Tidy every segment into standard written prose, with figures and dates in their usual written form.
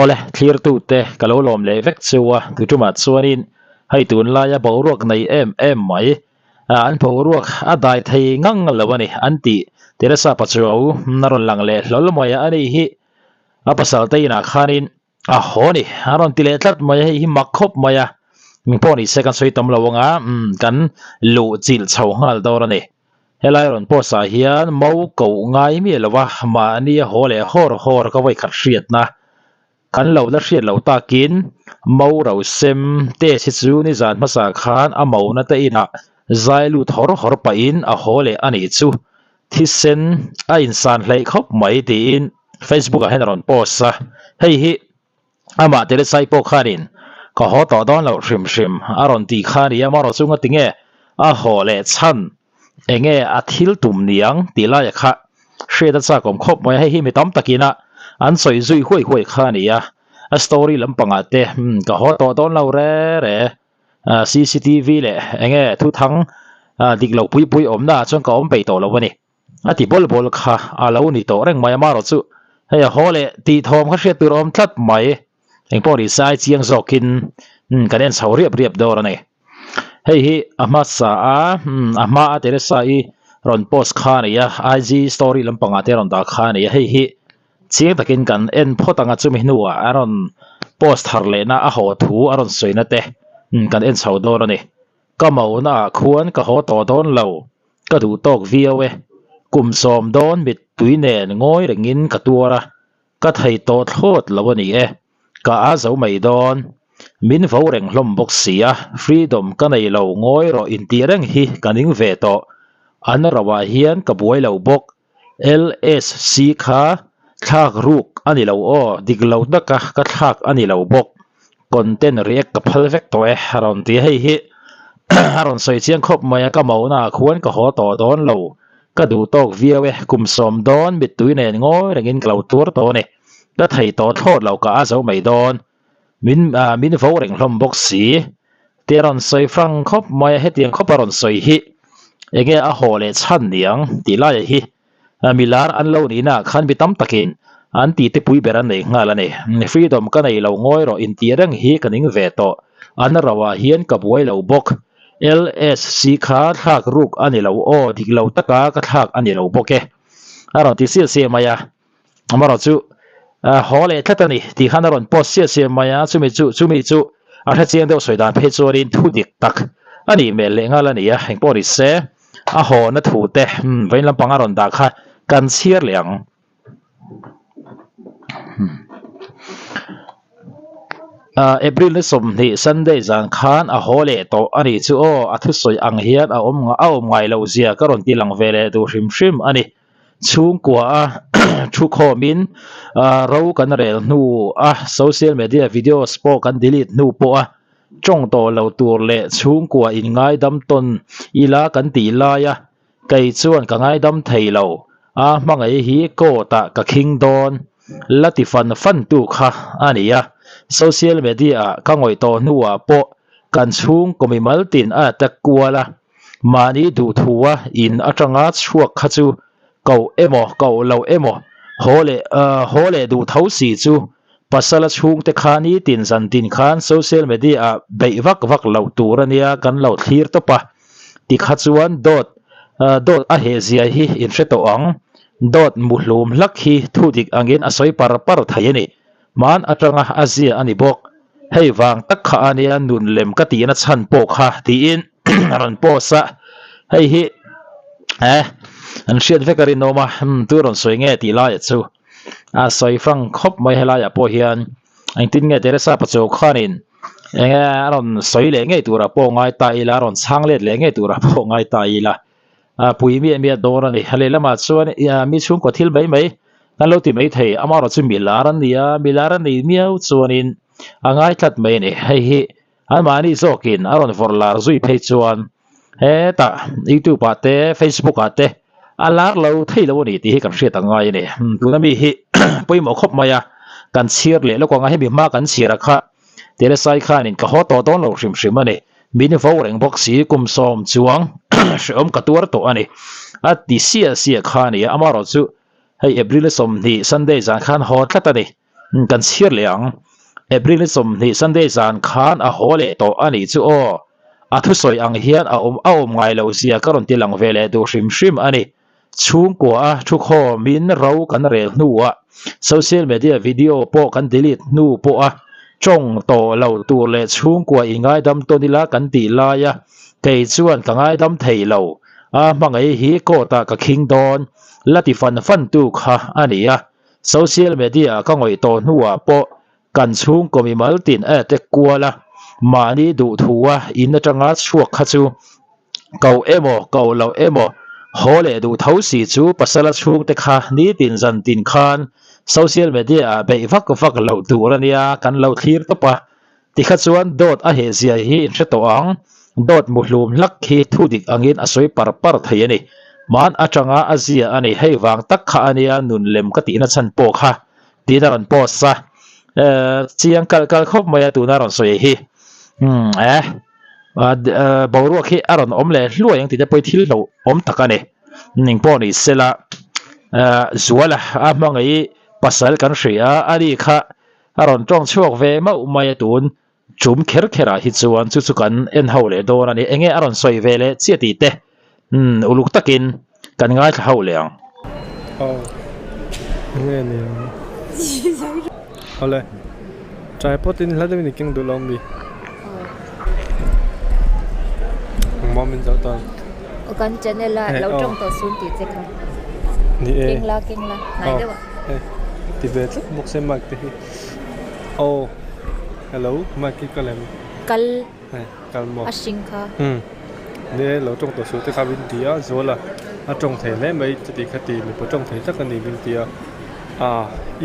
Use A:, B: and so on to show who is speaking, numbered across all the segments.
A: ole clear tu te kalolom le vek chuwa tu tuma chuanin hei tun laia boruak nei em mai an boruak a dai thei ngang lawani anti Teresa Pachuau naron lang le hlol moya ani hi apasal teina khanin a honi aron tile tlat moya hi makhop moya mingponi second soi tam lawanga kan lu chil chho ngal dorani helai ron posa hian mau ko ngai mi lawa ma ni hole hor ka vai khat hriat na kan lo la hriat lo takin mau ro sem te si chu ni zan masa khan a mau na te ina zailu hor pa in a hole ani chu thisen a insan hlei khop mai tin Facebook a hen ron posa hei hi ama tere sai po khanin ka ho to don lo hrim aron ti khani amaro chunga tinge a hole chhan enge a thil tum niang tila ya kha sheda cha kom khop moi hei hi mi tam takina an soi zui hoi khania a story lampanga te ka ho to don lo re CCTV le enge thu thang dik lo pui om na chong ka om pe to lo wani ati bol kha a lo ni to reng mai amaro chu hei hole ti thom kha hriat tur om tlat mai eng pori sai chiang zokin kanen chho riap dor ani hei hi ama sa ama Teresa I ron post khania IG story lampanga te ron da khania hei hi chiang takin kan en photanga chumi nuwa aron post harle na a ho thu aron soina te kan en chho dor ani kamau na khuan ka ho to don lo ka du tok viawe kum som don mit tuinen ngoi rengin ka tuara ka thei to thot lawani e ka a zo mai don min vo reng hlom bok sia freedom ka nei lo ngoi ro in ti reng hi kaning ve to an rawa hian ka buai lo bok LSC kha thak ruk ani lo o diglo daka ka thak ani lo bok content react ka phal vek to e haron ti hei hi haron soi chiang khop maya ka mau na khuan ka ho to don lo ka du tok viawe kum som don mit tuinen ngoi rengin klau tur to ne da thei to thot lo ka a zo mai don min vo reng hlom bok si teron soi frang khop maya hetiang khoparon soi hi enge a hole chan niang tila hi milar an lo ni na khan bi tam takin an ti te pui beran nei ngala ne freedom ka nei lo ngoi ro in ti reng hi kaning ve to an rawa hian ka buai lo bok LSC kha thak ruk ani lo o dik lo taka ka thak ani lo boke aro ti se maya amaro chu hole tlatani ti khanaron post se maya chumi chu a tha chiang deuh soidan phe chorin thu dik tak ani mel le ngala ni a heng pori se a ho na thu te vein lampang aron da kha kan chiar liang April ni som ni Sunday zan khan a hole to ani chu o a thu soi ang hian a om ngai lo zia karon ti lang vele tu hrim ani chung kwa thu khomin ro kan rel nu social media video spo kan delete nu po chong to lo tur le chung kwa in ngai dam ton ila kan ti la ya kai chuan ka ngai dam thei lo mangai hi ko ta ka king don latifan fan tu kha ania social media ka ngoi to nuwa po kan chung komi maltin a takwala mani du thuwa in atanga chuak khachu ko lo emo hole du thosi chu pasala chung te khani tin zan tin khan social media bei vak lo turania kan lo thlir to pa ti khachuan dot a he zia hi in hreto ang dot muhlum lakhi thudik angin asoi par thayani man atanga azia ani bok hei wang tak kha ania nun lem ka ti na chan po kha ti in ran po sa hei hi an shiat vekari noma turon soi nge ti la ya chu a soi frang khop mai hela ya po hian ang tin nge Teresa Pachuau khanin enge ron soi le nge tura po ngai ta ila ron chang le nge tura po ngai ta ila pui mi dor ani halela ma chuan mi chung ko thil mai kan lo ti mai thei amaro chu milaran ni miau chuanin angai tlat mai ni hei hi an mani zokin aron forlar zui phei chuan he ta YouTube ate Facebook ate alar lo thei lo ni ti hi kan hriat angai ni tunami hi poimo khop maya kan chhir le lo ko nga he mi ma kan chhira kha Teresa khanin ka ho to don lo hrim ani min vo reng bok si kum som chuang shom ka tur to ani at ti sia khani amaro chu hei April som ni Sunday zan khan ho tlatani kan sir liang April som ni Sunday zan khan a hole to ani chu o a thu soi ang hian a ngai lo sia karon ti lang vele du hrim ani chung ko a thu kho min ro kan rel nuwa social media video po kan delete nu po a chong to lo tu le chung ko ingai dam to nila kan ti la ya kei chuan ka ngai dam thei lo a mangai hi ko ta ka king don lati fan tu kha ani a social media ka ngoi to nuwa po kan chung ko mi mal tin a te kuala mani du thuwa in atanga chuak kha chu kau emo kau lo emo hole du thau si chu pasala chung te kha ni tin zan tin khan social media be vak lo tu rania kan lo thlir to pa ti kha chuan dot a he zia hi in to ang dot mu hlum lak khi thu dik angin asoi par thei ani man atanga azia ani hei wang tak kha ania nun lem ka ti na chan po kha ti na ron po sa chiang kal khop maya tu na ron soi hi boruak hi aron om le hluai ang ti te poi thil lo om takane ning po ni sela zuala a mangai pasal kan hria ari kha aron tawngchhuak ve mau maya tun chum khera hi chuan chu kan en hole don ani enge aron soi vele chiati te uluk takin kan ngai thla ho leang
B: nghe nè ole trai potin la de ni king du lom bi mom min zau ton
C: kan channel la lo trong to sun ti che kha
B: ni
C: king la nai de wa
B: ti vet mok se mak te hello mak ki kalem kal mo
C: ashing kha
B: ne lo trong to su te kha bin tia zola a trong the le mai ti khati ni po trong the tak ni bin tia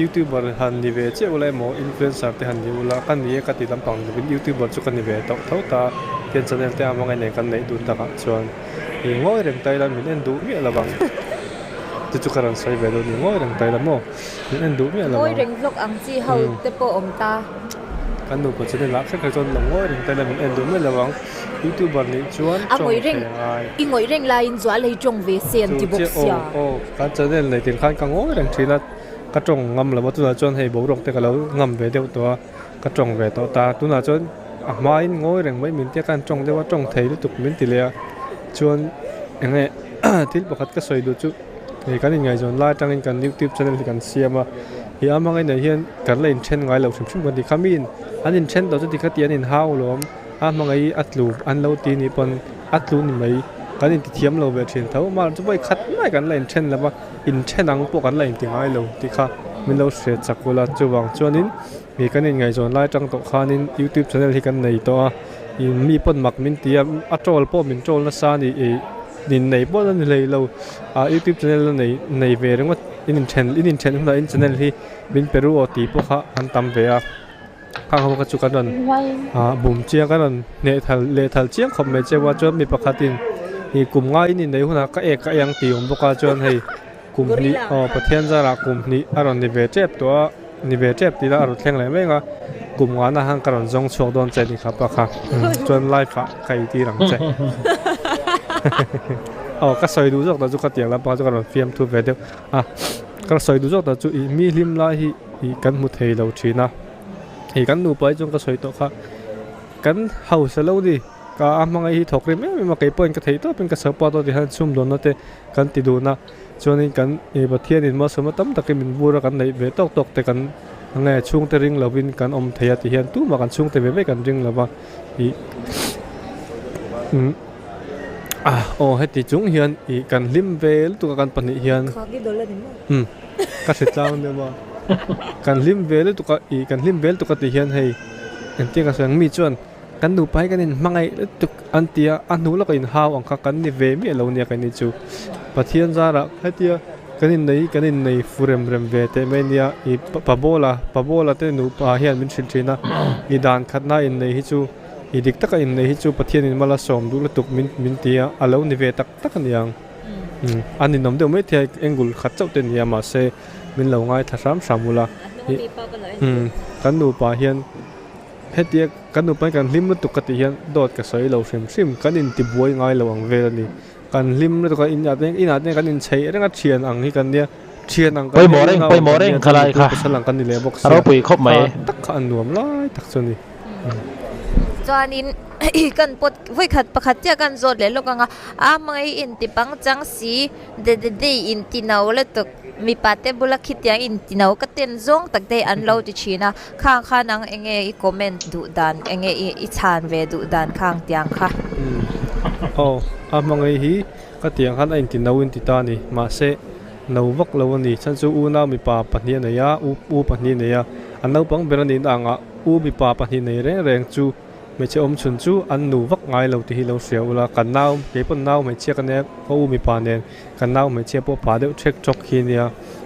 B: YouTuber han ni ve che ulai mo influencer te han ni ula kan ni ka ti lam pang bin YouTuber chu kan ni ve to thau ta ken channel te amang nei kan nei dun ta ka chuan i ngoi reng tai la min en du mi la bang tu chu karan sai ve do ni ngoi reng tai la mo min en du mi la
C: ngoi reng vlog ang chi hau te po om ta
B: kan nu ko channel la kha chon la ngoi reng tai la min en du mi la bang YouTuber ni chuan
C: ngoi reng i ngoi reng la in zwa lei chong ve sen ti bok sia
B: kan channel nei tin khan ka ngoi reng thina ka trong ngam la tu na chon hei bo rok te ka lo ngam ve deu to ka trong ve to ta tu na chon mai ngoi reng mai min te kan trong de wa trong thei lu tuk min ti le chon enge til pakhat ka soi du chu he kan ngai zon la tang in kan YouTube channel kan siama hi amangai nei hian kan lein chen ngai lo shim kan di khamin anin chen to chu ti khati anin hau lom amangai atlu an lo ti ni pon atlu ni mai kan in ti thiam lo ve thin thau ma chu bai khat mai kan lein chen la ba in chen ang po kan lein ti ngai lo ti kha min lo se chakula chuwang chuanin mi kan in ngai zon lai tang to khanin YouTube channel hi kan nei to in mi pon mak min tiam a trol po min trol na sa ni nin nei po na lei lo YouTube channel nei ve reng in chen huna in channel hi bin peru o ti po kha an tam ve a kha ho ka chu kan ron bum chia kan ron ne thal chiang khom me che wa cho mi pakhatin hi kum ngai ni nei huna ka ek ka yang ti om boka chon hei kum ni pathian zara kum ni aron ni ve chep to ni ve chep ti la aro thleng lai menga kum nga na hang karon jong chok don che ni kha pa kha chon live kha kai ti rang che ka soi du jok da chu khatiang la pa chu karon fiam thu ve de ka soi du jok da chu mi lim la hi kan mu thei lo thina hi kan nu pai jong ka soi to kha kan house lo di ka amangai hi thokre me ma kai point ka thei to pen ka sapa to di han chum don na te kan ti du na chuanin kan pathian in ma sama tam takin min bura kan nei ve tok te kan nge chung te ring lovin kan om theya ti hian tu ma kan chung te ve kan ring lova i heti chung hian i kan lim vel tu kan pani hian
C: khaki dollar ni
B: ka se tlaw ne ma kan lim vel tu ka ti hian hei en ti ka sang mi chuan kan nu pai kan in mangai tu antia anu la ka in haw ang kha kan ni ve mi lo nia kan ni chu pathian zara hetia kanin nei furem rem ve te menia i pabola te nu pa hian min thil thina i dan khatna in nei hi chu i dik taka in nei hi chu pathian in mala som du tuk min tia alo ni ve tak aniang ani nom de mai the engul khat chau te nia ma se min lo ngai thasam samula kan nu pa hian hetia kan nu pa kan lim tuk ka ti hian dot ka soi lo sim kan in ti buai ngai lo ang ve ni kan lim to ka in ate kan in chei renga thian ang hi kan nia chiên ang
A: poi moreng khalai kha
B: salang kan ni le box
A: aro pui khop mai
B: tak kha an nuam lai tak choni
C: chuanin kan pot voi khat pakhat tia kan zot le lokanga a mai in ti pang chang si de in ti naw le tok mi pate bula khitiang in ti naw ka ten zong tak de an lo ti china khang nang enge I comment du dan enge I chan ve du dan khang tiang kha
B: a mangai hi ka tiang han in ti naw in ti ta ni ma se nau vak lo ni chan chu u na mi pa pahnia ne ya u pahni ne ya an nau pang berani anga u mi pa pahni ne reng chu me che om chun chu an nu vak ngai lo ti hi lo sia ula kan nau ke pon nau me che kan ne ko u mi pa ne kan nau me che po pa de check chok hi nia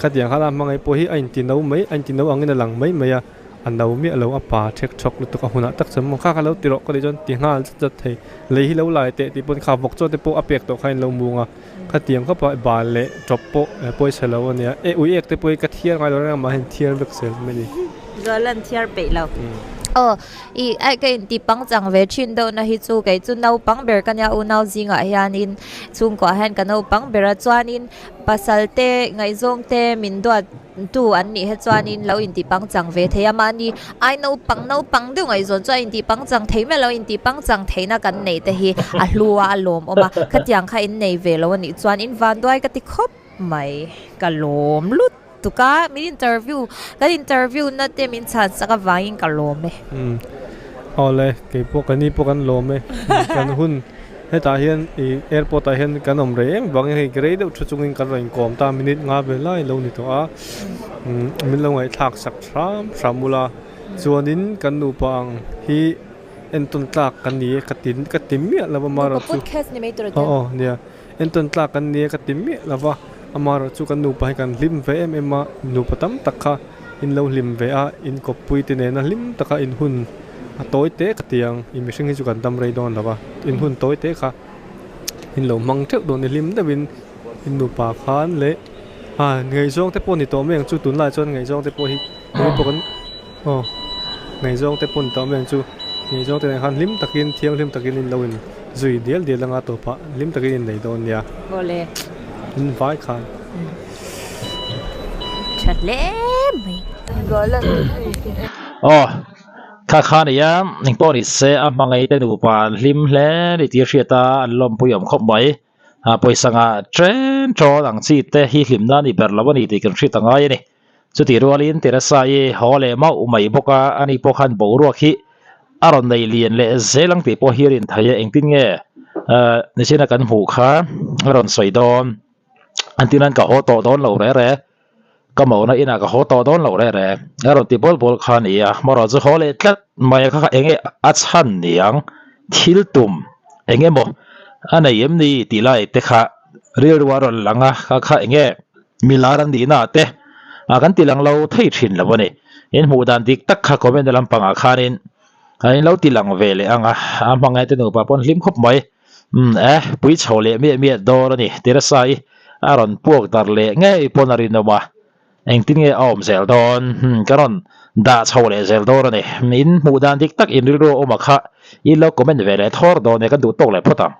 B: ka tiang hala mangai po hi ain ti nau mai an ti nau angin lang mai mai ya an nau mi lo a pa check chok lu to ka huna tak cham kha lo ti ro ko le jon ti ngal chat thei le hi lo lai te ti pon kha vok cho te po apek to khain lo munga ka tiang ka pa ba le drop po poi se lo nia e u ek te poi ka thiar ngai lo na ma hen thiar vek sel me ni
C: galan thiar pe lo I ai cái ti pang chang ve chin do na hi chu cái chu nau pang ber kan ya u nau zinga hian in chung ko han kan nau pang bera chuan in pasal te ngai zong te min do tu an ni he chuan in lo in ti pang chang ve the ama ni ai nau pang du ngai zon chuan in ti pang chang thei me lo in ti pang chang thei na kan nei te hi a hlua a lom oma khatiang kha in nei ve lo ni chuan in van doi ka ti khop mai ka lom lut tuka min interview na te min chan saka wangin kalome
B: ole ke po kani po kan lome kan hun he ta hian airport ta hian kan om re wang he grade u chungin kan rain kom ta minute nga be lai lo ni to a min lo ngai thak sak samula chuanin kan nu pang hi enton tlak kan ni katim mi la ba mara chu
C: podcast ni mai tur
B: nia enton tlak kan ni katim mi la ba amara chu kan nu pai kan lim ve ma nu patam takha in lo lim ve a in ko pui te ne na lim taka in hun a toy te ka tiang in mi sing hi chu kan tam rei don lawa in hun toy te kha in lo mang theu don ni lim da win in nu pa khan le ngai zong te pon ni to meng chu tun lai chon ngai zong te po hi po kan ngai zong te pon to meng chu ngai zong te khan lim takin thiang lim takin in lo in zui dial langa to pa lim takin in nei don ya
C: bole
B: in vai khan
C: chat le mai galan
A: kha ne ya ning po ni se a mangai te nu pa lim hle ni ti hriata an lom puyom khop mai poi sanga tren tro ang chi te hi hlim na ni ber lawani ti kan hri tanga ni chu ti rualin Teresa ye hole ma umai boka ani pokhan bo ro khi aron nei lian le zelang ti po hirin thaya engtin nge ni sina kan hu kha aron soidon antinan ka ho to don lo re ka mo na ina ka ho to don lo re aron ti bol khan ia moro chu hole tlat mai kha enge a chhan niang thil tum enge mo ana yem ni ti lai te kha real waron langa kha enge milaran di na te kan ti lang lo thei thin lo ni en hu dan dik tak kha comment lam panga khanin ai lo ti lang ve le anga amangai te no pa pon hlim khop mai pui chhole mi dor ni Teresa I aron puak dar le nge ponarin no ma engtin nge om zel don karon da chhole zel dor ni min hu dan dik tak in ro o ma kha I lo comment ve le thor do ne kan du tok le photam